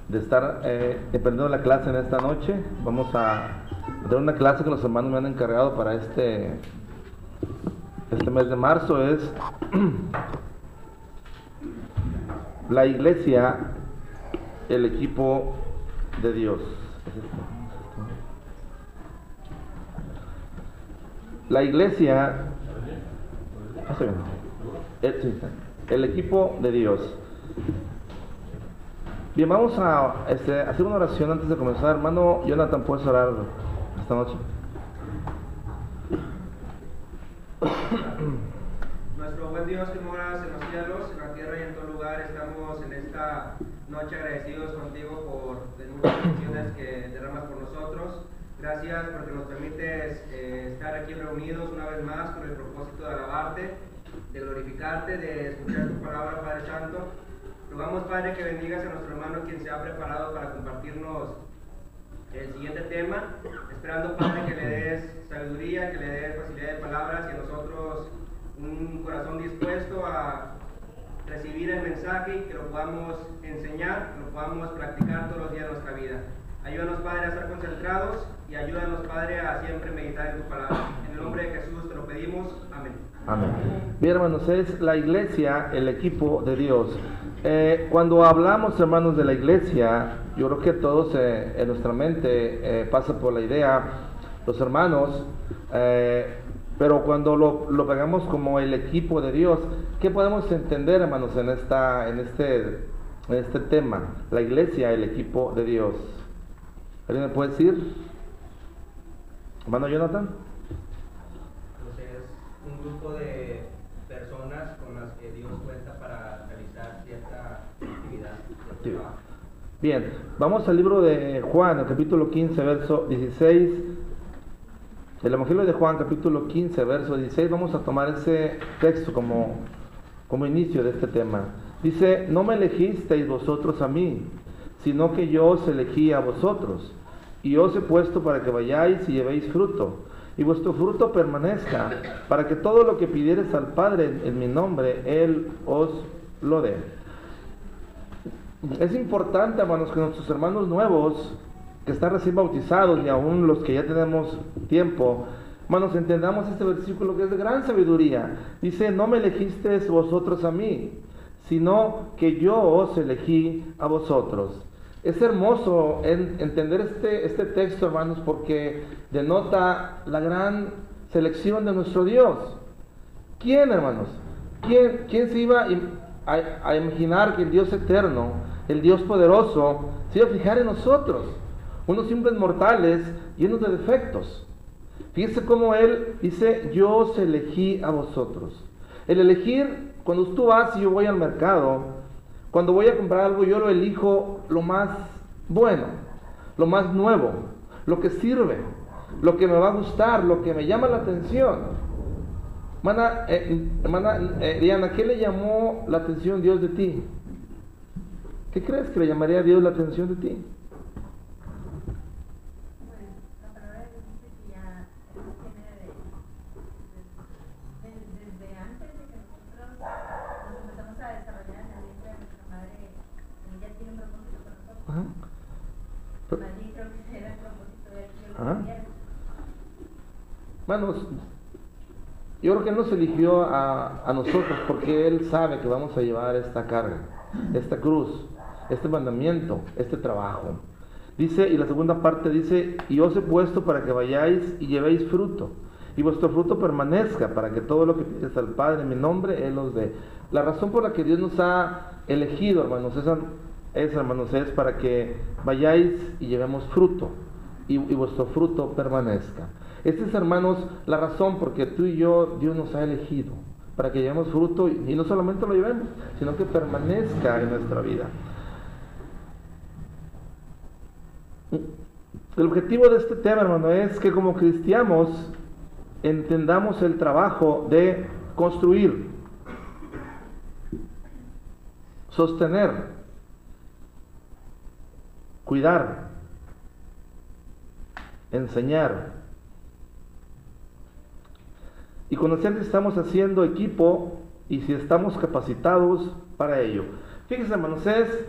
de estar emprendiendo la clase en esta noche. Vamos a tener una clase que los hermanos me han encargado para este mes de marzo. Es la iglesia, el equipo de Dios. La iglesia, el equipo de Dios. Bien, vamos a hacer una oración antes de comenzar. Hermano Jonathan, ¿puedes orar esta noche? Nuestro buen Dios que moras en los cielos, en la tierra y en todo lugar, estamos en esta noche agradecidos contigo por las muchas bendiciones que derramas por nosotros. Gracias porque nos permites estar aquí reunidos una vez más con el propósito de alabarte, de glorificarte, de escuchar tu palabra, Padre Santo. Rogamos, Padre, que bendigas a nuestro hermano quien se ha preparado para compartirnos el siguiente tema, esperando, Padre, que le des sabiduría, que le des facilidad de palabras y a nosotros un corazón dispuesto a recibir el mensaje y que lo podamos enseñar, que lo podamos practicar todos los días de nuestra vida. Ayúdanos, Padre, a estar concentrados y ayúdanos, Padre, a siempre meditar en tu palabra. En el nombre de Jesús te lo pedimos. Amén. Amén. Bien, hermanos, es la iglesia, el equipo de Dios. Cuando hablamos, hermanos, de la iglesia, yo creo que todos en nuestra mente pasa por la idea, los hermanos, pero cuando lo pegamos como el equipo de Dios, ¿qué podemos entender, hermanos, en este tema? La iglesia, el equipo de Dios. ¿Alguien me puede decir? Hermano Jonathan. Pues es un grupo de personas con las que Dios cuenta para realizar cierta actividad. Bien, vamos al libro de Juan, el capítulo 15, verso 16. El Evangelio de Juan, capítulo 15, verso 16. Vamos a tomar ese texto como inicio de este tema. Dice: no me elegisteis vosotros a mí, sino que yo os elegí a vosotros, y os he puesto para que vayáis y llevéis fruto, y vuestro fruto permanezca, para que todo lo que pidiereis al Padre en mi nombre, Él os lo dé. Es importante, hermanos, que nuestros hermanos nuevos, que están recién bautizados, y aún los que ya tenemos tiempo, hermanos, entendamos este versículo que es de gran sabiduría. Dice: no me elegisteis vosotros a mí, sino que yo os elegí a vosotros. Es hermoso entender este texto, hermanos, porque denota la gran selección de nuestro Dios. ¿Quién, hermanos? ¿Quién se iba a imaginar que el Dios eterno, el Dios poderoso, se iba a fijar en nosotros, unos simples mortales llenos de defectos? Fíjense cómo Él dice: yo os elegí a vosotros. El elegir, cuando tú vas y yo voy al mercado, cuando voy a comprar algo, yo lo elijo lo más bueno, lo más nuevo, lo que sirve, lo que me va a gustar, lo que me llama la atención. Hermana Diana, ¿qué le llamó la atención Dios de ti? ¿Qué crees que le llamaría a Dios la atención de ti? Hermanos, yo creo que Él nos eligió a nosotros porque Él sabe que vamos a llevar esta carga, esta cruz, este mandamiento, este trabajo. Dice, y la segunda parte dice: y os he puesto para que vayáis y llevéis fruto, y vuestro fruto permanezca, para que todo lo que pides al Padre en mi nombre, Él os dé. La razón por la que Dios nos ha elegido, hermanos, es para que vayáis y llevemos fruto, y vuestro fruto permanezca. Esta es, hermanos, la razón porque tú y yo, Dios nos ha elegido, para que llevemos fruto, y no solamente lo llevemos, sino que permanezca en nuestra vida. El objetivo de este tema, hermano, es que como cristianos entendamos el trabajo de construir, sostener, cuidar, enseñar, y conocer si estamos haciendo equipo y si estamos capacitados para ello. Fíjense, hermanos, es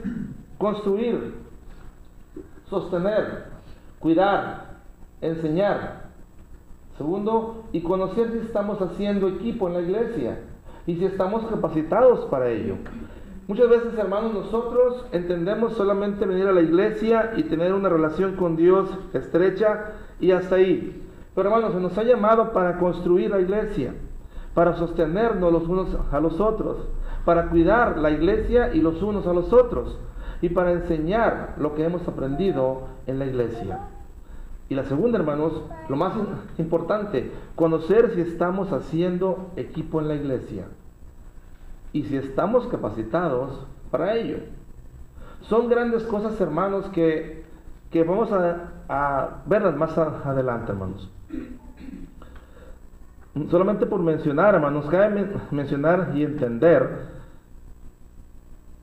construir. sostener, cuidar, enseñar. Segundo, y conocer si estamos haciendo equipo en la iglesia y si estamos capacitados para ello. Muchas veces, hermanos, nosotros entendemos solamente venir a la iglesia y tener una relación con Dios estrecha y hasta ahí. Pero, hermanos, se nos ha llamado para construir la iglesia, para sostenernos los unos a los otros, para cuidar la iglesia y los unos a los otros, y para enseñar lo que hemos aprendido en la iglesia. Y la segunda, hermanos, lo más importante, conocer si estamos haciendo equipo en la iglesia y si estamos capacitados para ello. Son grandes cosas, hermanos, que vamos a verlas más adelante, hermanos. Solamente por mencionar, hermanos, cabe mencionar y entender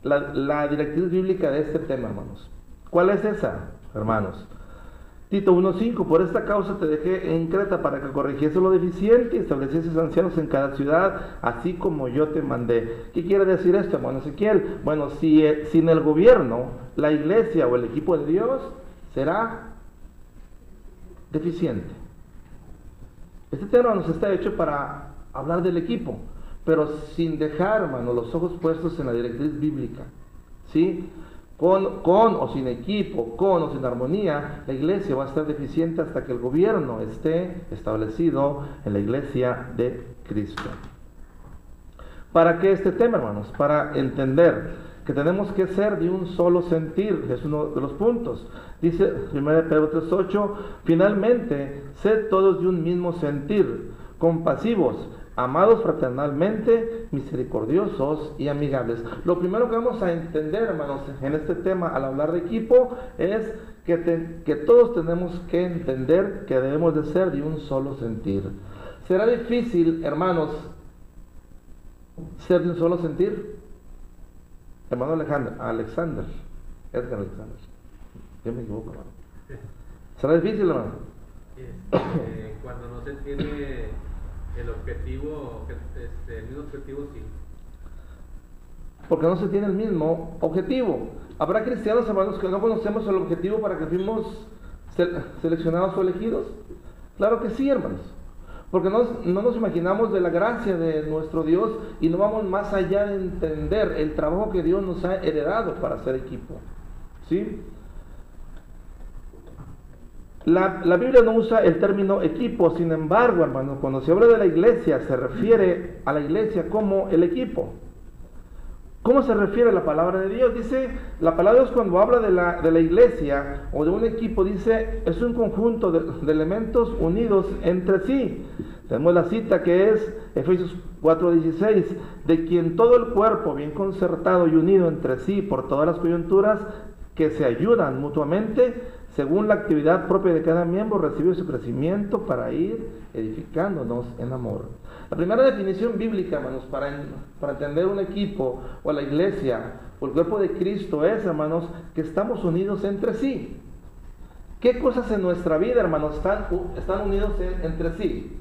la directriz bíblica de este tema, hermanos. ¿Cuál es esa, hermanos? Tito 1:5, por esta causa te dejé en Creta para que corrigiese lo deficiente y establecieses ancianos en cada ciudad, así como yo te mandé. ¿Qué quiere decir esto, hermano Ezequiel? Bueno, sin el gobierno, la iglesia o el equipo de Dios será deficiente. Este tema nos está hecho para hablar del equipo, pero sin dejar, hermano, los ojos puestos en la directriz bíblica, ¿sí? Con o sin equipo, con o sin armonía, la iglesia va a estar deficiente hasta que el gobierno esté establecido en la iglesia de Cristo. ¿Para qué este tema, hermanos? Para entender que tenemos que ser de un solo sentir, es uno de los puntos. Dice 1 Pedro 3:8, finalmente, sed todos de un mismo sentir, compasivos, amados fraternalmente, misericordiosos y amigables. Lo primero que vamos a entender, hermanos, en este tema al hablar de equipo es que todos tenemos que entender que debemos de ser de un solo sentir. ¿Será difícil, hermanos, ser de un solo sentir? Hermano Alexander. Yo me equivoco, hermano. ¿Será difícil, hermano? Cuando no se tiene el objetivo, el mismo objetivo, sí. Porque no se tiene el mismo objetivo. ¿Habrá cristianos, hermanos, que no conocemos el objetivo para que fuimos seleccionados o elegidos? Claro que sí, hermanos. Porque no nos imaginamos de la gracia de nuestro Dios y no vamos más allá de entender el trabajo que Dios nos ha heredado para hacer equipo. ¿Sí? La Biblia no usa el término equipo, sin embargo, hermano, cuando se habla de la iglesia, se refiere a la iglesia como el equipo. ¿Cómo se refiere a la palabra de Dios? Dice, la palabra de Dios cuando habla de la iglesia o de un equipo, dice, es un conjunto de elementos unidos entre sí. Tenemos la cita que es Efesios 4:16, de quien todo el cuerpo, bien concertado y unido entre sí por todas las coyunturas, que se ayudan mutuamente, según la actividad propia de cada miembro, recibe su crecimiento para ir edificándonos en amor. La primera definición bíblica, hermanos, para entender un equipo o la iglesia o el cuerpo de Cristo es, hermanos, que estamos unidos entre sí. ¿Qué cosas en nuestra vida, hermanos, están unidos entre sí?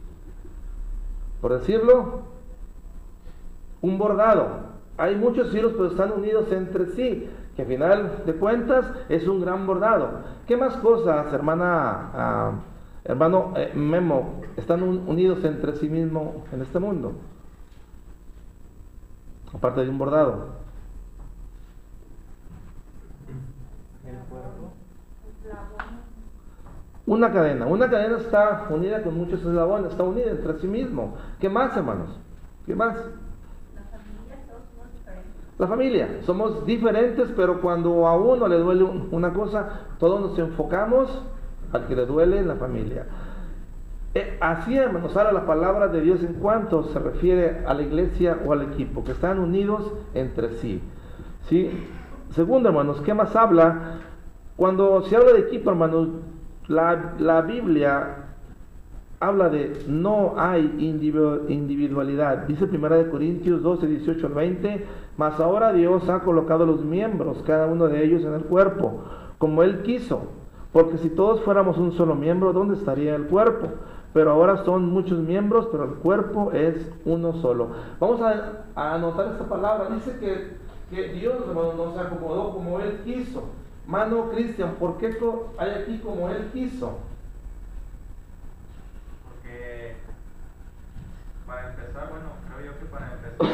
Por decirlo, un bordado. Hay muchos hilos, pero están unidos entre sí, que al final de cuentas es un gran bordado. ¿Qué más cosas, hermano Memo, están unidos entre sí mismos en este mundo? Aparte de un bordado. Una cadena está unida con muchos eslabones, está unida entre sí mismo. ¿Qué más, hermanos? ¿Qué más? La familia, somos diferentes, pero cuando a uno le duele una cosa, todos nos enfocamos al que le duele en la familia. Así, hermanos, ahora la palabra de Dios en cuanto se refiere a la iglesia o al equipo, que están unidos entre sí. ¿Sí? Segundo, hermanos, ¿qué más habla? Cuando se habla de equipo, hermanos, la Biblia habla de no hay individualidad. Dice 1 Corintios 12, 18 al 20, mas ahora Dios ha colocado los miembros, cada uno de ellos en el cuerpo, como Él quiso, porque si todos fuéramos un solo miembro, ¿dónde estaría el cuerpo? Pero ahora son muchos miembros, pero el cuerpo es uno solo. Vamos a anotar esta palabra. Dice que Dios, hermano, nos acomodó como Él quiso. Mano Cristian, ¿por qué hay aquí como Él quiso? Porque, para empezar, bueno, creo yo que para empezar,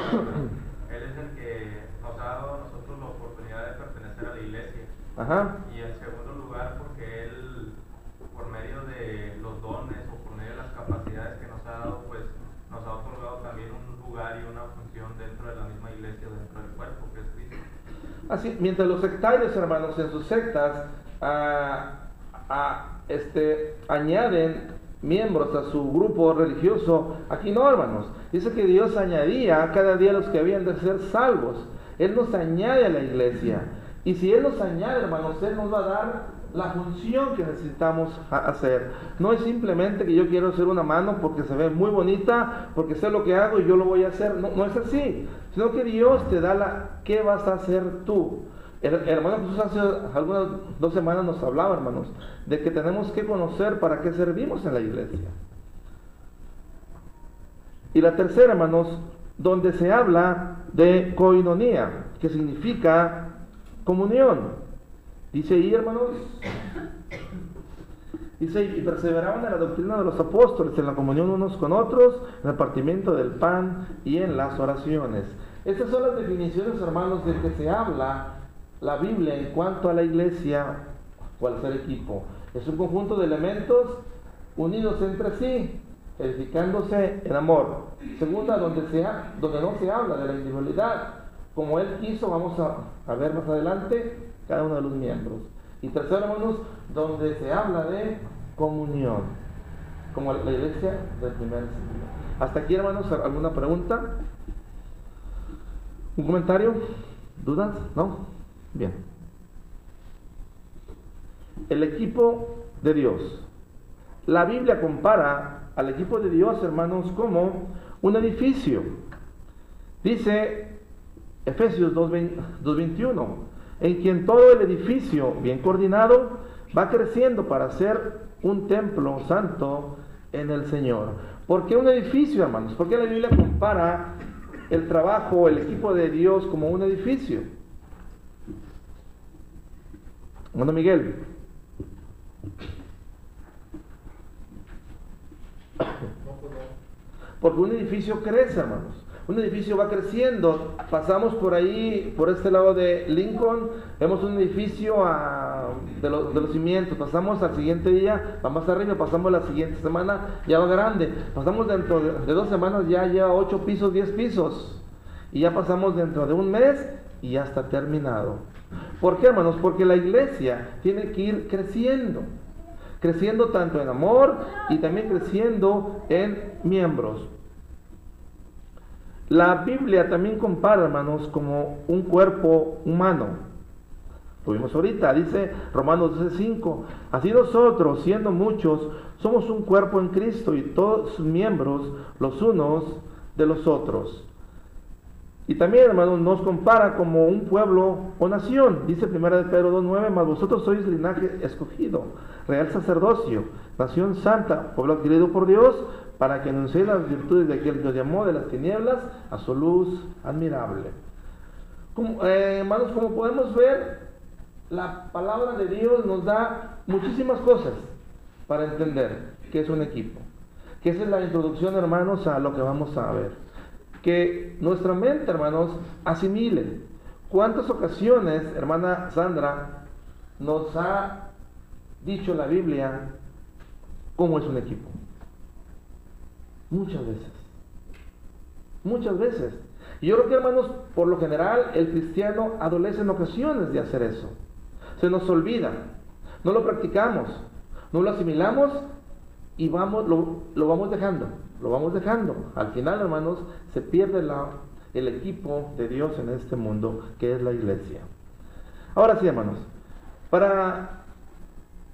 Él es el que nos ha dado a nosotros la oportunidad de pertenecer a la iglesia. Ajá. Y en segundo lugar, porque Él, por medio de los dones o por medio de las capacidades que nos ha dado, pues nos ha otorgado también un lugar y una función dentro de la misma iglesia, dentro del cuerpo que es Cristo. Así, mientras los sectarios, hermanos, en sus sectas añaden miembros a su grupo religioso, aquí no, hermanos. Dice que Dios añadía cada día a los que habían de ser salvos. Él nos añade a la iglesia. Y si Él nos añade, hermanos, Él nos va a dar la función que necesitamos hacer. No es simplemente que yo quiero hacer una mano porque se ve muy bonita, porque sé lo que hago y yo lo voy a hacer. No, no es así. Sino que Dios te da ¿qué vas a hacer tú? El hermano Jesús hace algunas 2 semanas nos hablaba, hermanos, de que tenemos que conocer para qué servimos en la iglesia. Y la tercera, hermanos, donde se habla de koinonía, que significa comunión. Dice ahí, hermanos, dice, y perseveraban en la doctrina de los apóstoles, en la comunión unos con otros, en el partimiento del pan y en las oraciones. Estas son las definiciones, hermanos, de que se habla la Biblia en cuanto a la iglesia o al ser equipo. Es un conjunto de elementos unidos entre sí, edificándose en amor. Segunda, donde no se habla de la individualidad, como Él quiso, vamos a ver más adelante, cada uno de los miembros. Y tercero, hermanos, donde se habla de comunión, como la iglesia del primer siglo. Hasta aquí, hermanos, ¿alguna pregunta? ¿Un comentario? ¿Dudas? ¿No? Bien. El equipo de Dios. La Biblia compara al equipo de Dios, hermanos, como un edificio. Dice Efesios 2:21, en quien todo el edificio, bien coordinado, va creciendo para ser un templo santo en el Señor. ¿Por qué un edificio, hermanos? ¿Por qué la Biblia compara el trabajo, el equipo de Dios como un edificio? Bueno, Miguel. Porque un edificio crece, hermanos. Un edificio va creciendo. Pasamos por ahí, por este lado de Lincoln, vemos un edificio de los cimientos. Pasamos al siguiente día, va más arriba, pasamos la siguiente semana, ya va grande. Pasamos dentro de 2 semanas, ya lleva 8 pisos, 10 pisos. Y ya pasamos dentro de un mes y ya está terminado. ¿Por qué, hermanos? Porque la iglesia tiene que ir creciendo. Creciendo tanto en amor y también creciendo en miembros. La Biblia también compara, hermanos, como un cuerpo humano. Lo vimos ahorita, dice Romanos 12:5. Así nosotros, siendo muchos, somos un cuerpo en Cristo y todos miembros los unos de los otros. Y también, hermanos, nos compara como un pueblo o nación. Dice 1 de Pedro 2:9, mas vosotros sois linaje escogido, real sacerdocio, nación santa, pueblo adquirido por Dios, para que anunciéis las virtudes de aquel que os llamó de las tinieblas a su luz admirable. Hermanos, como podemos ver, la palabra de Dios nos da muchísimas cosas para entender qué es un equipo. Que esa es la introducción, hermanos, a lo que vamos a ver. Que nuestra mente, hermanos, asimile. ¿Cuántas ocasiones, hermana Sandra, nos ha dicho la Biblia cómo es un equipo? Muchas veces. Muchas veces. Y yo creo que, hermanos, por lo general, el cristiano adolece en ocasiones de hacer eso. Se nos olvida. No lo practicamos. No lo asimilamos y lo vamos dejando. Lo vamos dejando. Al final, hermanos, se pierde el equipo de Dios en este mundo, que es la iglesia. Ahora sí, hermanos, para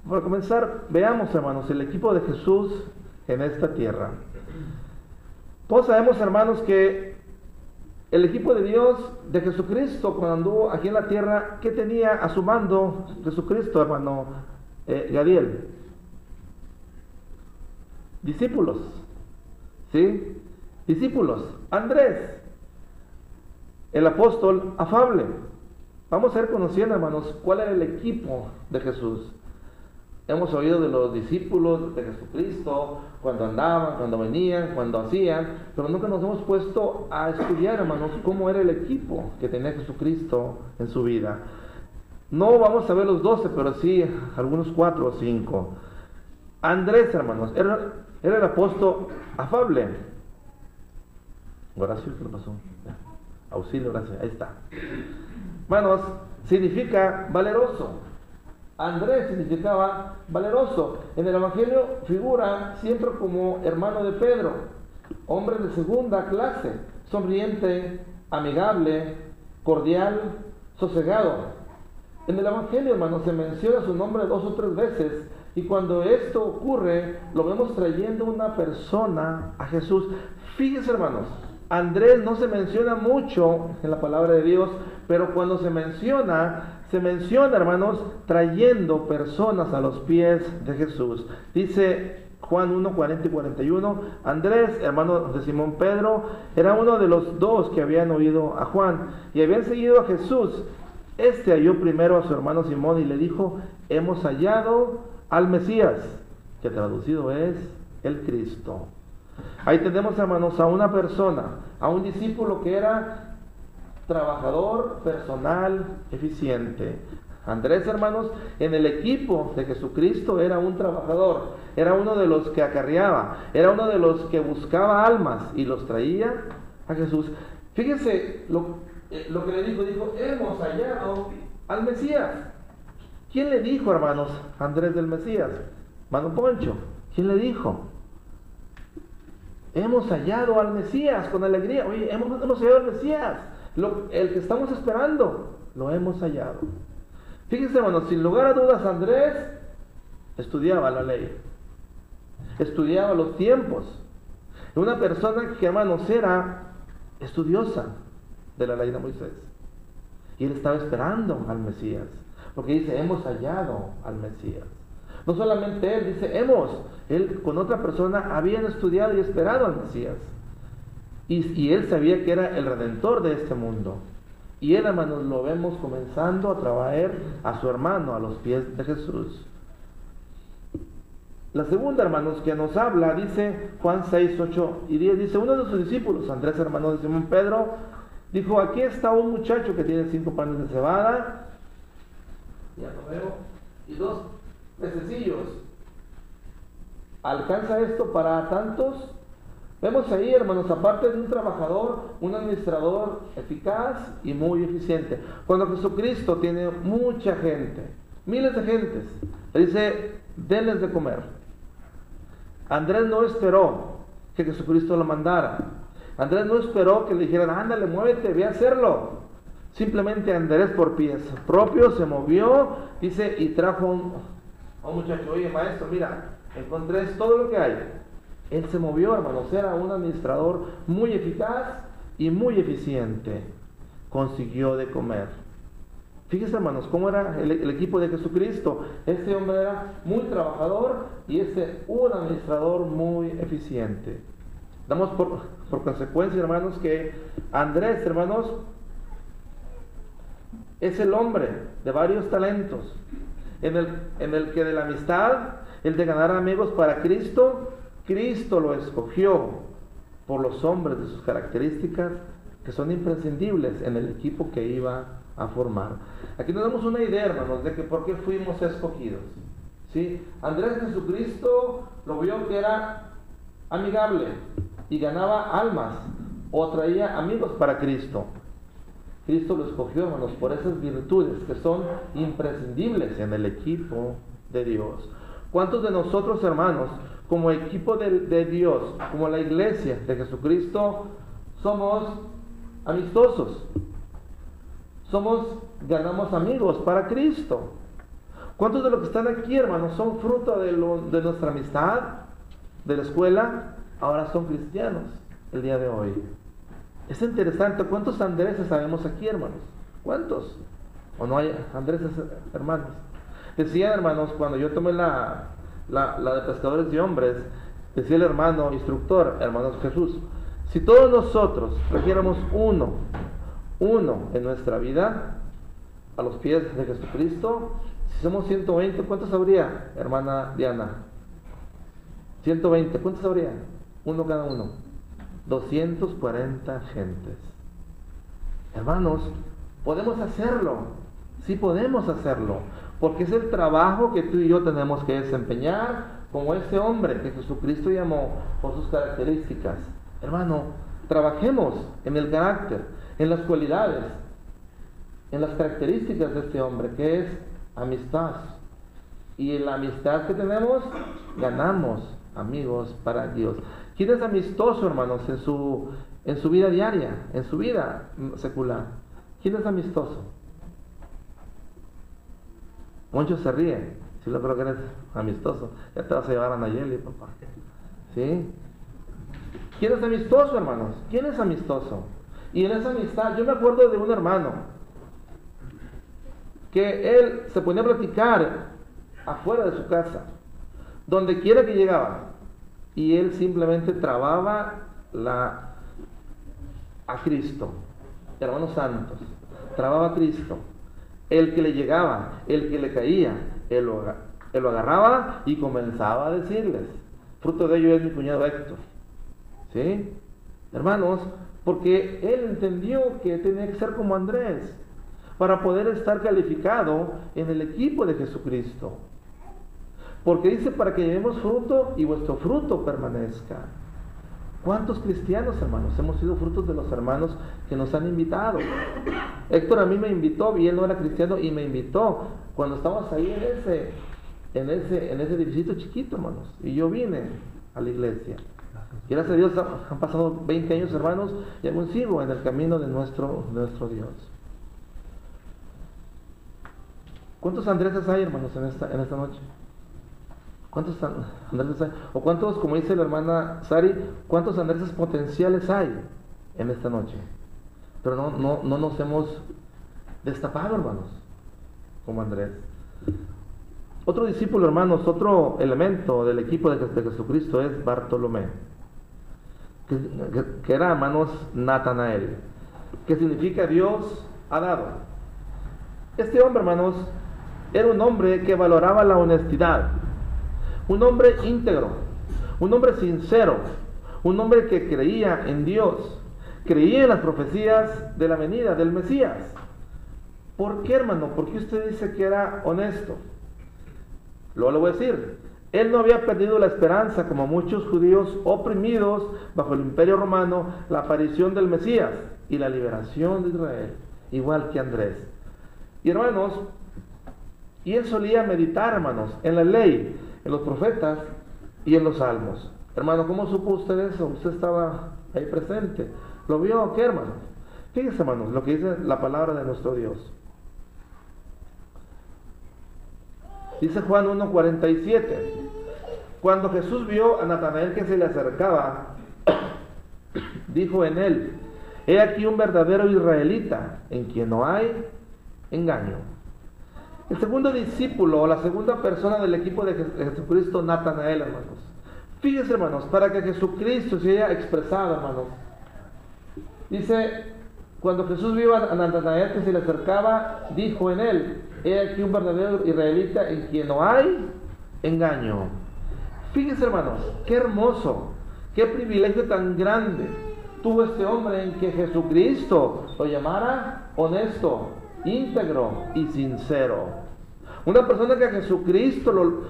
comenzar, veamos, hermanos, el equipo de Jesús en esta tierra. Todos sabemos, hermanos, que el equipo de Dios, de Jesucristo, cuando anduvo aquí en la tierra, ¿qué tenía a su mando Jesucristo, hermano Gadiel? Discípulos. ¿Sí? Discípulos. Andrés, el apóstol afable. Vamos a ir conociendo, hermanos, cuál era el equipo de Jesús. Hemos oído de los discípulos de Jesucristo, cuando andaban, cuando venían, cuando hacían, pero nunca nos hemos puesto a estudiar, hermanos, cómo era el equipo que tenía Jesucristo en su vida. No vamos a ver los 12, pero sí algunos 4 o 5. Andrés, hermanos, era el apóstol afable. Horacio, ¿qué le pasó? Auxilio, gracias, ahí está. Hermanos, significa valeroso. Andrés significaba valeroso. En el Evangelio figura siempre como hermano de Pedro, hombre de segunda clase, sonriente, amigable, cordial, sosegado. En el Evangelio, hermanos, se menciona su nombre 2 o 3 veces, y cuando esto ocurre, lo vemos trayendo una persona a Jesús. Fíjense, hermanos, Andrés no se menciona mucho en la palabra de Dios, pero cuando se menciona, hermanos, trayendo personas a los pies de Jesús. Dice Juan 1, 40 y 41, Andrés, hermano de Simón Pedro, era uno de los 2 que habían oído a Juan y habían seguido a Jesús. Este halló primero a su hermano Simón y le dijo: hemos hallado al Mesías, que traducido es el Cristo. Ahí tenemos, hermanos, a una persona, a un discípulo que era trabajador, personal, eficiente. Andrés, hermanos, en el equipo de Jesucristo era un trabajador, era uno de los que acarreaba, era uno de los que buscaba almas y los traía a Jesús. Fíjense lo que le dijo, hemos hallado al Mesías. ¿Quién le dijo, hermanos, Andrés del Mesías? Mano Poncho. ¿Quién le dijo? Hemos hallado al Mesías con alegría. Oye, hemos hallado al Mesías. El que estamos esperando, lo hemos hallado. Fíjense, hermanos, sin lugar a dudas, Andrés estudiaba la ley, estudiaba los tiempos. Una persona que, hermanos, era estudiosa de la ley de Moisés. Y él estaba esperando al Mesías, porque dice, hemos hallado al Mesías. No solamente él, dice, él con otra persona habían estudiado y esperado al Mesías. Y él sabía que era el redentor de este mundo. Y él, hermanos, lo vemos comenzando a traer a su hermano a los pies de Jesús. La segunda, hermanos, que nos habla, dice Juan 6, 8 y 10, dice, uno de sus discípulos, Andrés, hermano de Simón Pedro, dijo, aquí está un muchacho que tiene 5 panes de cebada, ya lo veo, y 2 pececillos. ¿Alcanza esto para tantos? Vemos ahí, hermanos, aparte de un trabajador, un administrador eficaz y muy eficiente. Cuando Jesucristo tiene mucha gente, miles de gentes, le dice, denles de comer. Andrés no esperó que Jesucristo lo mandara. Andrés no esperó que le dijeran, ándale, muévete, ve a hacerlo. Simplemente Andrés por pies propios se movió, dice, y trajo a un muchacho, oye maestro, mira, encontré todo lo que hay. Él se movió, hermanos, era un administrador muy eficaz y muy eficiente. Consiguió de comer. Fíjense, hermanos, cómo era el equipo de Jesucristo. Este hombre era muy trabajador y un administrador muy eficiente. Damos por consecuencia, hermanos, que Andrés, hermanos, es el hombre de varios talentos, en el que de la amistad, el de ganar amigos para Cristo, Cristo lo escogió por los hombres de sus características que son imprescindibles en el equipo que iba a formar. Aquí nos damos una idea, hermanos, de que por qué fuimos escogidos. ¿Sí? Andrés Jesucristo lo vio que era amigable y ganaba almas o traía amigos para Cristo. Cristo lo escogió, hermanos, por esas virtudes que son imprescindibles en el equipo de Dios. ¿Cuántos de nosotros, hermanos, como equipo de Dios, como la iglesia de Jesucristo, somos amistosos? Ganamos amigos para Cristo. ¿Cuántos de los que están aquí, hermanos, son fruto de nuestra amistad, de la escuela? Ahora son cristianos el día de hoy. Es interesante, ¿cuántos Andréses sabemos aquí, hermanos? ¿Cuántos? ¿O no hay Andréses, hermanos? Decían, hermanos, cuando yo tomé la de pescadores de hombres, decía el hermano instructor, hermanos Jesús, si todos nosotros trajéramos uno en nuestra vida, a los pies de Jesucristo. Si somos 120, ¿cuántos habría, hermana Diana? 120, ¿cuántos habría? Uno cada uno. 240 gentes. Hermanos, podemos hacerlo. Sí podemos hacerlo. Porque es el trabajo que tú y yo tenemos que desempeñar como ese hombre que Jesucristo llamó por sus características. Hermano, trabajemos en el carácter, en las cualidades, en las características de este hombre, que es amistad. Y en la amistad que tenemos, ganamos amigos para Dios. ¿Quién es amistoso, hermanos, en su vida diaria, en su vida secular? ¿Quién es amistoso? Muchos se ríen. Si lo creo que eres amistoso, ya te vas a llevar a Nayeli, papá. ¿Sí? ¿Quién es amistoso, hermanos? ¿Quién es amistoso? Y en esa amistad, yo me acuerdo de un hermano que él se ponía a platicar afuera de su casa, donde quiera que llegaba, y él simplemente trababa a Cristo, hermanos santos, trababa a Cristo. El que le llegaba, el que le caía, él lo agarraba y comenzaba a decirles. Fruto de ello es mi cuñado Héctor. ¿Sí? Hermanos, porque él entendió que tenía que ser como Andrés para poder estar calificado en el equipo de Jesucristo. Porque dice, para que llevemos fruto y vuestro fruto permanezca. ¿Cuántos cristianos, hermanos, hemos sido frutos de los hermanos que nos han invitado? Héctor a mí me invitó, y él no era cristiano, y me invitó cuando estábamos ahí en ese edificio chiquito, hermanos. Y yo vine a la iglesia. Y gracias a Dios han pasado 20 años, hermanos, y aún sigo en el camino de nuestro Dios. ¿Cuántos Andréses hay, hermanos, en esta noche? ¿Cuántos Andréses hay? O cuántos, como dice la hermana Sari, cuántos Andréses potenciales hay en esta noche? Pero no nos hemos destapado, hermanos, como Andrés. Otro discípulo, hermanos, otro elemento del equipo de Jesucristo es Bartolomé, que era, hermanos, Natanael, que significa Dios ha dado. Este hombre, hermanos, era un hombre que valoraba la honestidad, un hombre íntegro, un hombre sincero, un hombre que creía en Dios, creía en las profecías de la venida del Mesías. ¿Por qué, hermano? ¿Por qué usted dice que era honesto? Luego le voy a decir, él no había perdido la esperanza, como muchos judíos oprimidos bajo el imperio romano, la aparición del Mesías y la liberación de Israel, igual que Andrés. Y hermanos, y él solía meditar, hermanos, en la ley, en los profetas y en los salmos. Hermano, ¿cómo supo usted eso? Usted estaba ahí presente. ¿Lo vio o qué, hermano? Fíjese, hermanos, lo que dice la palabra de nuestro Dios. Dice Juan 1:47. Cuando Jesús vio a Natanael que se le acercaba, dijo en él: he aquí un verdadero israelita, en quien no hay engaño. El segundo discípulo, o la segunda persona del equipo de Jesucristo, Natanael, hermanos. Fíjense, hermanos, para que Jesucristo se haya expresado, hermanos. Dice, cuando Jesús vio a Natanael que se le acercaba, dijo en él: he aquí un verdadero israelita, en quien no hay engaño. Fíjense, hermanos, qué hermoso, qué privilegio tan grande tuvo este hombre en que Jesucristo lo llamara honesto, íntegro y sincero. Una persona que a Jesucristo,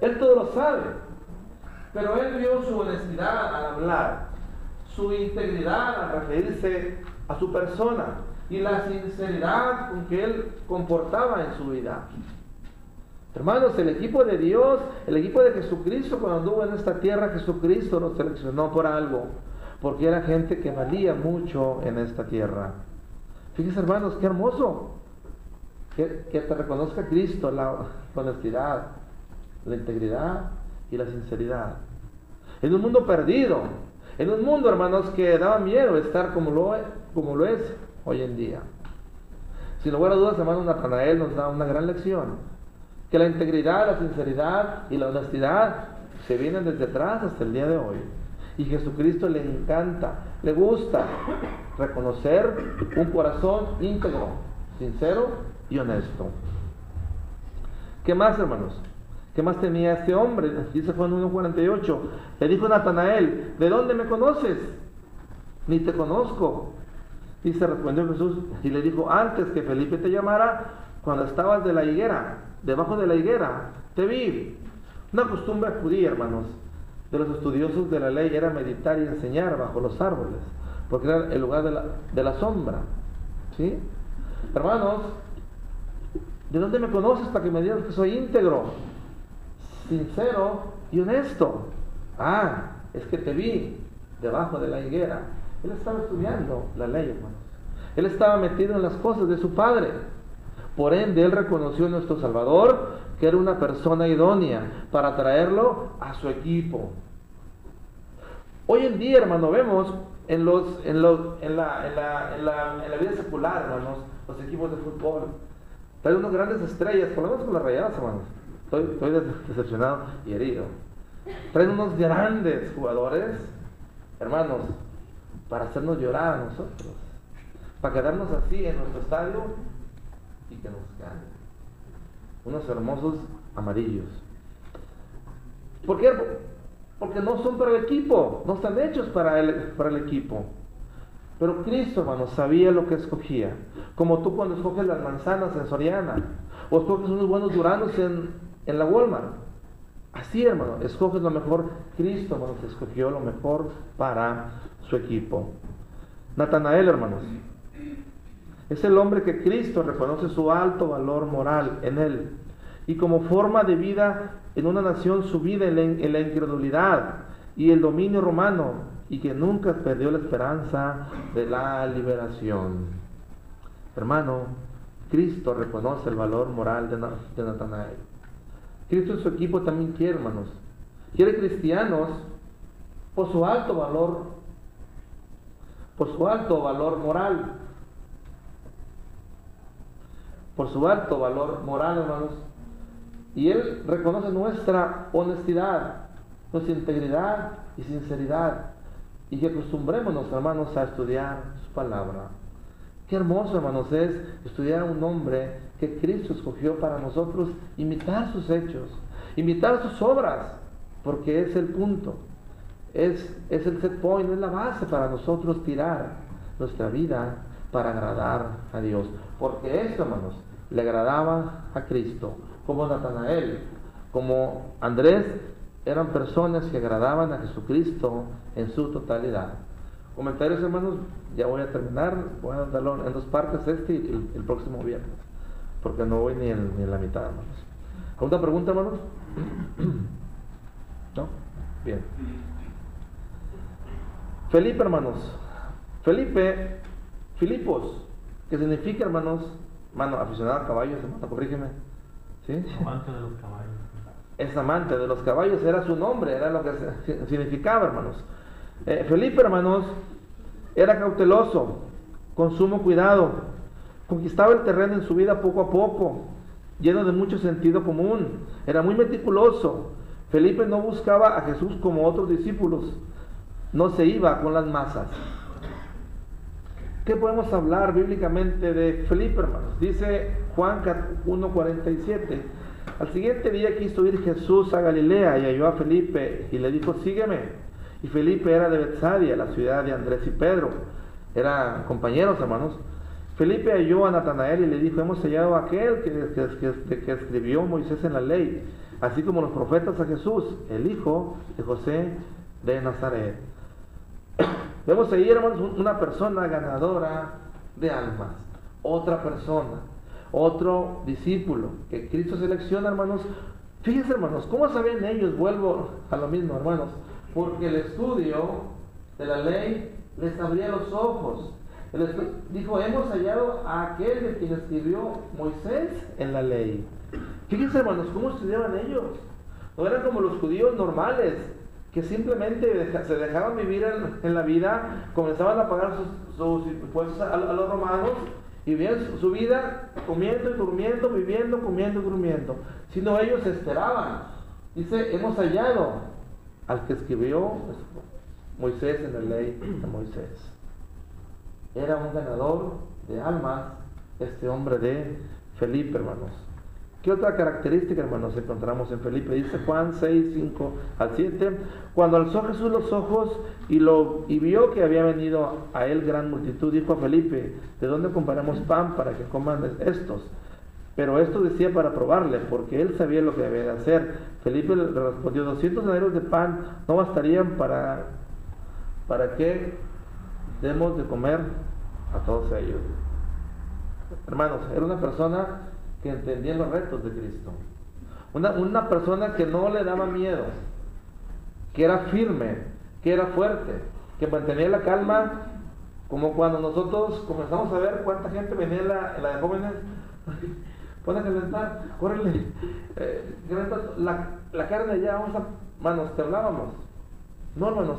él todo lo sabe, pero él vio su honestidad al hablar, su integridad al referirse a su persona y la sinceridad con que él comportaba en su vida. Hermanos, el equipo de Dios, el equipo de Jesucristo, cuando anduvo en esta tierra, Jesucristo nos seleccionó por algo, porque era gente que valía mucho en esta tierra. Fíjense, hermanos, qué hermoso que te reconozca Cristo la honestidad, la integridad y la sinceridad. En un mundo perdido, en un mundo, hermanos, que daba miedo estar como lo es hoy en día. Sin lugar a dudas, hermano, Natanael nos da una gran lección, que la integridad, la sinceridad y la honestidad se vienen desde atrás hasta el día de hoy. Y Jesucristo le encanta, le gusta reconocer un corazón íntegro, sincero y honesto. ¿Qué más, hermanos? ¿Qué más tenía este hombre? Dice Juan 1:48. Le dijo Natanael, ¿de dónde me conoces? Ni te conozco. Dice, respondió Jesús y le dijo, antes que Felipe te llamara, cuando estabas de la higuera, debajo de la higuera, te vi. Una costumbre judía, hermanos, de los estudiosos de la ley era meditar y enseñar bajo los árboles, porque era el lugar de la sombra. ¿Sí? Hermanos, ¿de dónde me conoces para que me digas que soy íntegro, sincero y honesto? Ah, es que te vi debajo de la higuera. Él estaba estudiando la ley, hermanos. Él estaba metido en las cosas de su Padre. Por ende, él reconoció a nuestro Salvador, que era una persona idónea para traerlo a su equipo. Hoy en día, hermano, vemos en la vida secular, hermanos, los equipos de fútbol traen unas grandes estrellas, por lo menos con las Rayadas, hermanos. Estoy decepcionado y herido. Traen unos grandes jugadores, hermanos, para hacernos llorar a nosotros, para quedarnos así en nuestro estadio y que nos ganen. Unos hermosos amarillos. ¿Por qué? Porque no son para el equipo, no están hechos para el equipo. Pero Cristo, hermanos, sabía lo que escogía. Como tú cuando escoges las manzanas en Soriana, o escoges unos buenos duranos en la Walmart. Así, hermano, escoges lo mejor. Cristo, hermanos, escogió lo mejor para su equipo. Natanael, hermanos, es el hombre que Cristo reconoce su alto valor moral en él. Y como forma de vida en una nación subida en la incredulidad y el dominio romano, y que nunca perdió la esperanza de la liberación. Hermano, Cristo reconoce el valor moral de Natanael. Cristo en su equipo también quiere, hermanos. Quiere cristianos por su alto valor moral. Por su alto valor moral, hermanos. Y Él reconoce nuestra honestidad, nuestra integridad y sinceridad. Y que acostumbrémonos, hermanos, a estudiar su palabra. Qué hermoso, hermanos, es estudiar a un hombre que Cristo escogió para nosotros, imitar sus hechos, imitar sus obras, porque es el punto, es el set point, es la base para nosotros tirar nuestra vida para agradar a Dios. Porque esto, hermanos, le agradaba a Cristo, como Natanael, como Andrés, eran personas que agradaban a Jesucristo en su totalidad. Comentarios, hermanos, ya voy a terminar, voy a darlo en dos partes, este y el próximo viernes, porque no voy ni en la mitad, hermanos. ¿Alguna pregunta, hermanos? ¿No? Bien. Felipe, hermanos. Filipos, que significa, hermanos, aficionado a caballos, hermano, corrígeme. ¿Sí? Amante de los caballos. Es amante de los caballos, era su nombre, era lo que significaba, hermanos. Felipe, hermanos, era cauteloso, con sumo cuidado, conquistaba el terreno en su vida poco a poco, lleno de mucho sentido común, era muy meticuloso. Felipe no buscaba a Jesús como otros discípulos, no se iba con las masas. ¿Qué podemos hablar bíblicamente de Felipe, hermanos? Dice Juan 1:47. Al siguiente día quiso ir Jesús a Galilea y halló a Felipe y le dijo, sígueme. Y Felipe era de Betsaida, la ciudad de Andrés y Pedro. Eran compañeros, hermanos. Felipe halló a Natanael y le dijo, hemos hallado a aquel que escribió Moisés en la ley, así como los profetas, a Jesús, el hijo de José de Nazaret. Vemos ahí, hermanos, una persona ganadora de almas, otra persona, otro discípulo que Cristo selecciona, hermanos. Fíjense, hermanos, ¿cómo sabían ellos? Vuelvo a lo mismo, hermanos, porque el estudio de la ley les abría los ojos. Dijo, hemos hallado a aquel de quien escribió Moisés en la ley. Fíjense, hermanos, cómo estudiaban ellos. No eran como los judíos normales, que simplemente se dejaban vivir en la vida, comenzaban a pagar sus impuestos a los romanos y vivían su vida comiendo y durmiendo, viviendo, comiendo y durmiendo. Sino ellos esperaban. Dice, hemos hallado al que escribió Moisés en la ley de Moisés. Era un ganador de almas, este hombre de Felipe, hermanos. ¿Qué otra característica, hermanos, encontramos en Felipe? Dice Juan 6, 5 al 7. Cuando alzó Jesús los ojos y vio que había venido a él gran multitud, dijo a Felipe: ¿de dónde compraremos pan para que coman estos? Pero esto decía para probarle, porque él sabía lo que debía de hacer. Felipe le respondió: 200 denarios de pan no bastarían para que demos de comer a todos ellos. Hermanos, era una persona que entendía los retos de Cristo. Una persona que no le daba miedo, que era firme, que era fuerte, que mantenía la calma, como cuando nosotros comenzamos a ver cuánta gente venía en la de jóvenes. Pon a calentar, córrele, la carne ya, vamos a, hermanos, te hablábamos. No, hermanos,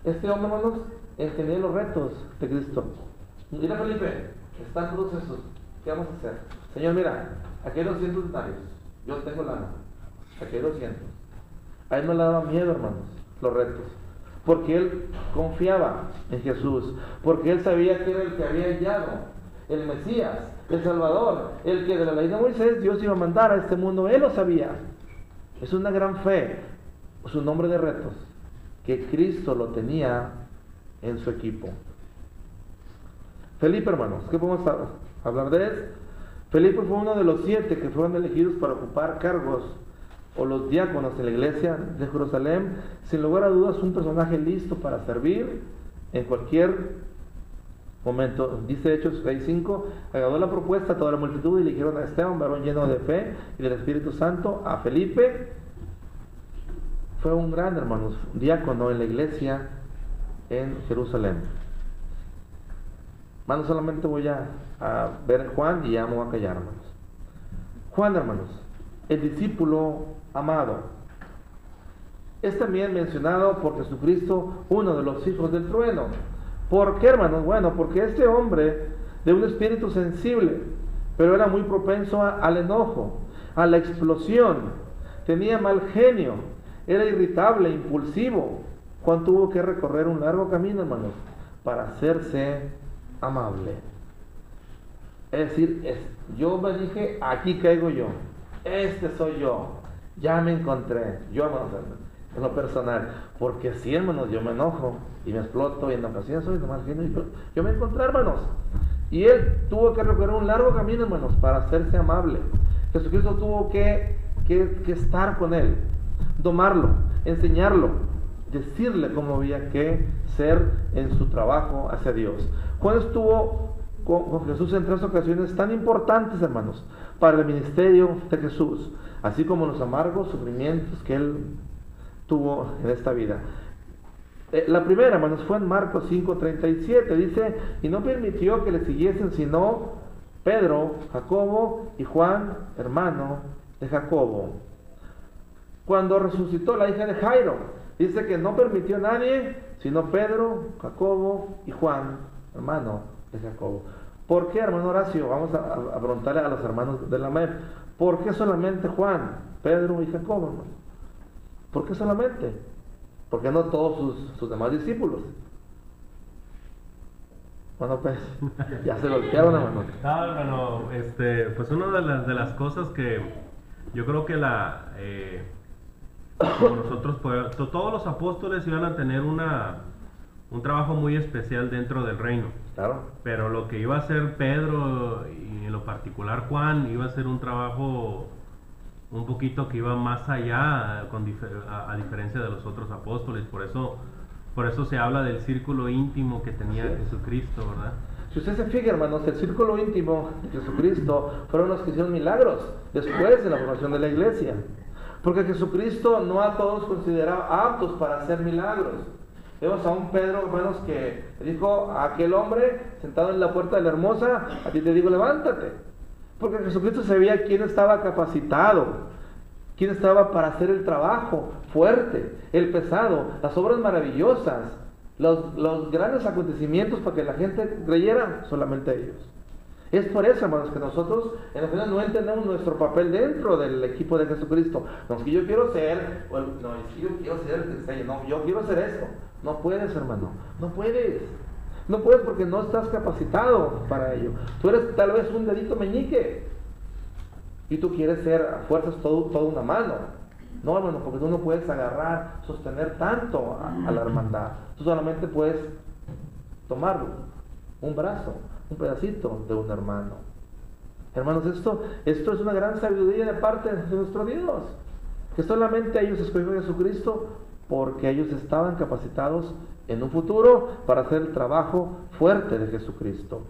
este hombre, hermanos, entendía los retos de Cristo. Mira, Felipe, están todos esos, ¿qué vamos a hacer? Señor, mira, aquí hay 200 denarios, yo tengo lana, aquí hay 200. A él no le daba miedo, hermanos, los retos, porque él confiaba en Jesús, porque él sabía que era el que había hallado, el Mesías, el Salvador, el que de la ley de Moisés Dios iba a mandar a este mundo. Él lo sabía. Es una gran fe, su nombre de retos, que Cristo lo tenía en su equipo. Felipe, hermanos, ¿qué podemos hablar de él? Felipe fue uno de los 7 que fueron elegidos para ocupar cargos o los diáconos en la iglesia de Jerusalén. Sin lugar a dudas, un personaje listo para servir en cualquier momento. Dice Hechos 6:5: agradó la propuesta a toda la multitud y eligieron a Esteban, varón lleno de fe y del Espíritu Santo. A Felipe fue un gran, hermanos, diácono en la iglesia en Jerusalén. Hermanos, solamente voy a ver Juan y ya me voy a callar, hermanos. Juan, hermanos, el discípulo amado, es también mencionado por Jesucristo, uno de los hijos del trueno. ¿Por qué, hermanos? Bueno, porque este hombre, de un espíritu sensible, pero era muy propenso al enojo, a la explosión, tenía mal genio, era irritable, impulsivo. Juan tuvo que recorrer un largo camino, hermanos, para hacerse amable. Es decir, yo me dije, aquí caigo yo, este soy yo, ya me encontré, yo, hermanos, en lo personal, porque si, hermanos, yo me enojo y me exploto y en ocasiones soy de mal genio, yo me encontré, hermanos, y él tuvo que recorrer un largo camino, hermanos, para hacerse amable. Jesucristo tuvo que estar con él, domarlo, enseñarlo, decirle cómo había que ser en su trabajo hacia Dios. Juan estuvo con Jesús en 3 ocasiones tan importantes, hermanos, para el ministerio de Jesús, así como los amargos sufrimientos que él tuvo en esta vida. La primera, hermanos, fue en Marcos 5:37, dice: y no permitió que le siguiesen sino Pedro, Jacobo y Juan, hermano de Jacobo. Cuando resucitó la hija de Jairo, dice que no permitió a nadie sino Pedro, Jacobo y Juan, hermano de Jacobo. ¿Por qué, hermano Horacio? Vamos a preguntarle a los hermanos de la MEP. ¿Por qué solamente Juan, Pedro y Jacobo, hermano? ¿Por qué solamente? ¿Por qué no todos sus demás discípulos? Bueno, pues, ya se golpearon, hermano. No, hermano, pues una de las cosas que yo creo que como nosotros, todos los apóstoles iban a tener un trabajo muy especial dentro del reino. Claro. Pero lo que iba a hacer Pedro y en lo particular Juan iba a ser un trabajo un poquito que iba más allá, a diferencia de los otros apóstoles. Por eso se habla del círculo íntimo que tenía Jesucristo, ¿verdad? Si usted se fija, hermanos, el círculo íntimo de Jesucristo fueron los que hicieron milagros después de la formación de la iglesia. Porque Jesucristo no a todos consideraba aptos para hacer milagros. Vemos a un Pedro, hermanos, que dijo a aquel hombre sentado en la puerta de la hermosa: a ti te digo, levántate. Porque Jesucristo sabía quién estaba capacitado, quién estaba para hacer el trabajo fuerte, el pesado, las obras maravillosas, los grandes acontecimientos para que la gente creyera, solamente ellos. Es por eso, hermanos, que nosotros en la final no entendemos nuestro papel dentro del equipo de Jesucristo. No es que yo quiero ser, no es que yo quiero ser el que enseñe, no, yo quiero ser esto. No puedes, hermano, no puedes. No puedes porque no estás capacitado para ello. Tú eres tal vez un dedito meñique, y tú quieres ser a fuerzas toda una mano. No, hermano, porque tú no puedes agarrar, sostener tanto a la hermandad. Tú solamente puedes tomar un brazo, un pedacito de un hermano. Hermanos, esto es una gran sabiduría de parte de nuestro Dios, que solamente ellos escogieron a Jesucristo porque ellos estaban capacitados en un futuro para hacer el trabajo fuerte de Jesucristo.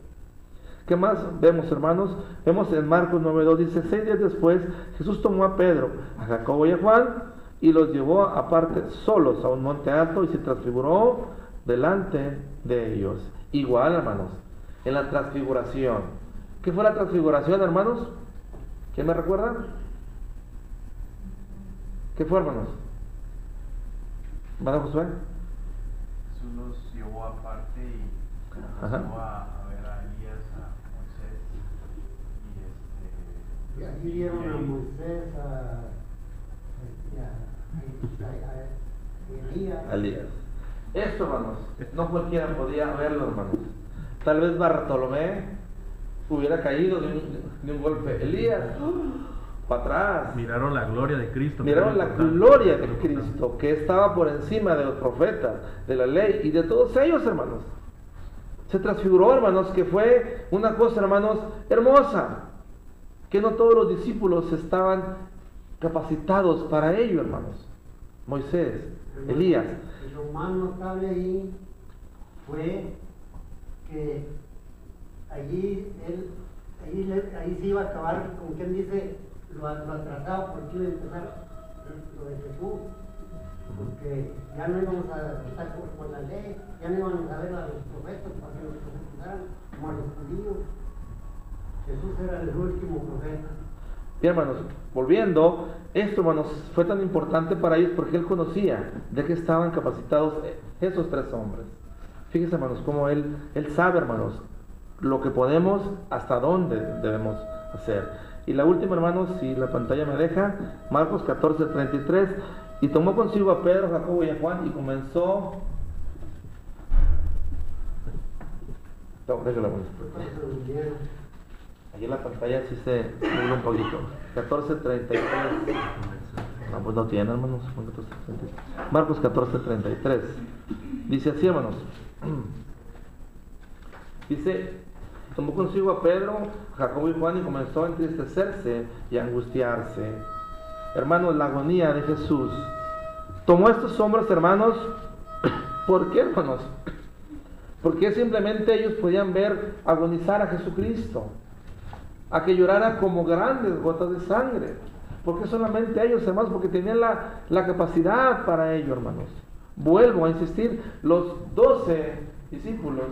¿Qué más vemos, hermanos? Vemos en Marcos 9:2, dice: 6 días después, Jesús tomó a Pedro, a Jacobo y a Juan y los llevó aparte solos a un monte alto y se transfiguró delante de ellos. Igual, hermanos, en la transfiguración. ¿Qué fue la transfiguración, hermanos? ¿Quién me recuerda? ¿Qué fue, hermanos? ¿Verdad, Josué? Jesús los llevó aparte y comenzó Ajá. a ver a Elías, a Moisés Y aquí vieron a Moisés, a Elías. Elías. Esto, hermanos, no cualquiera podía verlo, hermanos. Tal vez Bartolomé hubiera caído de un golpe. Elías, para atrás. Miraron la gloria de Cristo. Miraron la gloria de Cristo, que estaba por encima de los profetas, de la ley y de todos ellos, hermanos. Se transfiguró, hermanos, que fue una cosa, hermanos, hermosa, que no todos los discípulos estaban capacitados para ello, hermanos. Moisés, Elías. Lo más notable ahí fue que allí se iba a acabar, como quien dice, lo atrasado, porque iba a empezar lo de Jesús, porque ya no íbamos a estar con la ley, ya no íbamos a ver a los profetas para que nos profetizaran como a los judíos. Jesús era el último profeta. Bien, hermanos, volviendo, esto, hermanos, fue tan importante para ellos porque él conocía de qué estaban capacitados esos tres hombres. Fíjense, hermanos, cómo él sabe, hermanos, lo que podemos, hasta dónde debemos hacer. Y la última, hermanos, si la pantalla me deja, Marcos 14:33, y tomó consigo a Pedro, Jacobo y a Juan y comenzó... No, déjala, hermanos. Allí en la pantalla sí se nubla un poquito. 14:33. No, pues no tiene, hermanos. Marcos 14:33. Dice así, hermanos. Dice: tomó consigo a Pedro, Jacobo y Juan y comenzó a entristecerse y a angustiarse. Hermanos, la agonía de Jesús. Tomó a estos hombres, hermanos. ¿Por qué, hermanos? Porque simplemente ellos podían ver agonizar a Jesucristo, a que llorara como grandes gotas de sangre. Porque solamente ellos, hermanos, porque tenían la capacidad para ello, hermanos. Vuelvo a insistir, los 12 discípulos,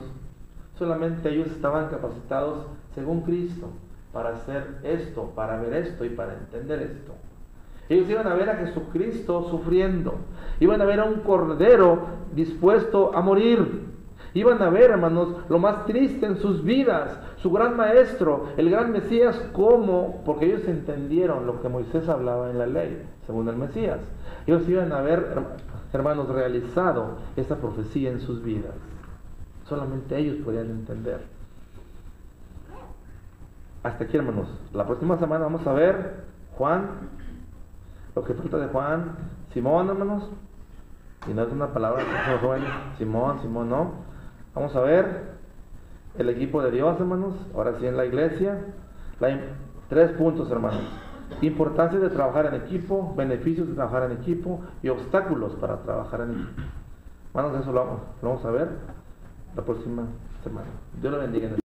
solamente ellos estaban capacitados según Cristo para hacer esto, para ver esto y para entender esto. Ellos iban a ver a Jesucristo sufriendo, iban a ver a un cordero dispuesto a morir. Iban a ver, hermanos, lo más triste en sus vidas, su gran maestro, el gran Mesías, como, porque ellos entendieron lo que Moisés hablaba en la ley, según el Mesías. Ellos iban a ver, hermanos, realizado esa profecía en sus vidas. Solamente ellos podían entender. Hasta aquí, hermanos. La próxima semana vamos a ver Juan, lo que falta de Juan, Simón, hermanos. Y no es una palabra que son jóvenes, Simón, no. Vamos a ver el equipo de Dios, hermanos, ahora sí en la iglesia. 3 puntos, hermanos. Importancia de trabajar en equipo, beneficios de trabajar en equipo y obstáculos para trabajar en equipo. Hermanos, eso lo vamos a ver la próxima semana. Dios lo bendiga.